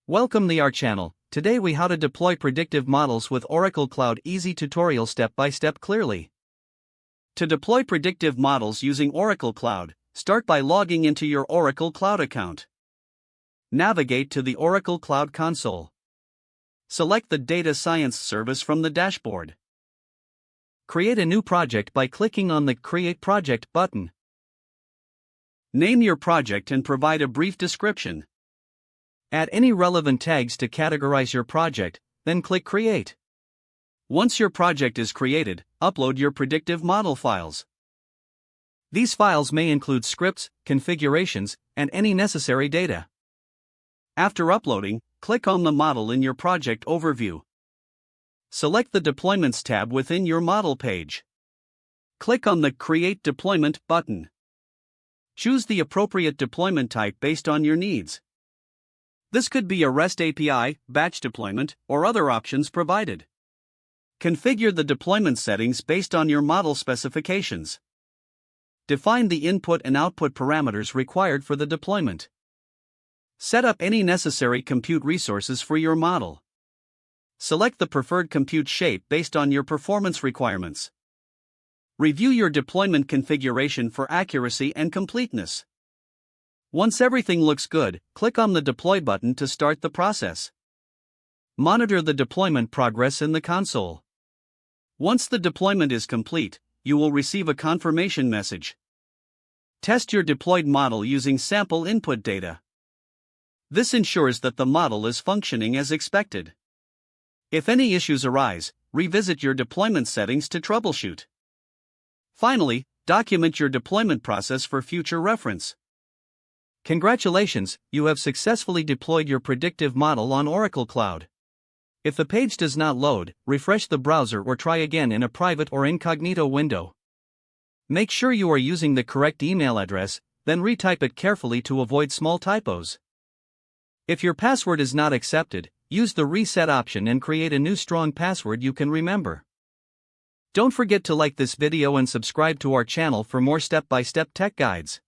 Welcome to our channel. Today we how to deploy predictive models with Oracle Cloud easy tutorial step by step clearly. To deploy predictive models using Oracle Cloud, start by logging into your Oracle Cloud account. Navigate to the Oracle Cloud console. Select the Data Science service from the dashboard. Create a new project by clicking on the Create Project button. Name your project and provide a brief description. Add any relevant tags to categorize your project, then click Create. Once your project is created, upload your predictive model files. These files may include scripts, configurations, and any necessary data. After uploading, click on the model in your project overview. Select the Deployments tab within your model page. Click on the Create Deployment button. Choose the appropriate deployment type based on your needs. This could be a REST API, batch deployment, or other options provided. Configure the deployment settings based on your model specifications. Define the input and output parameters required for the deployment. Set up any necessary compute resources for your model. Select the preferred compute shape based on your performance requirements. Review your deployment configuration for accuracy and completeness. Once everything looks good, click on the Deploy button to start the process. Monitor the deployment progress in the console. Once the deployment is complete, you will receive a confirmation message. Test your deployed model using sample input data. This ensures that the model is functioning as expected. If any issues arise, revisit your deployment settings to troubleshoot. Finally, document your deployment process for future reference. Congratulations, you have successfully deployed your predictive model on Oracle Cloud. If the page does not load, refresh the browser or try again in a private or incognito window. Make sure you are using the correct email address, then retype it carefully to avoid small typos. If your password is not accepted, use the reset option and create a new strong password you can remember. Don't forget to like this video and subscribe to our channel for more step-by-step tech guides.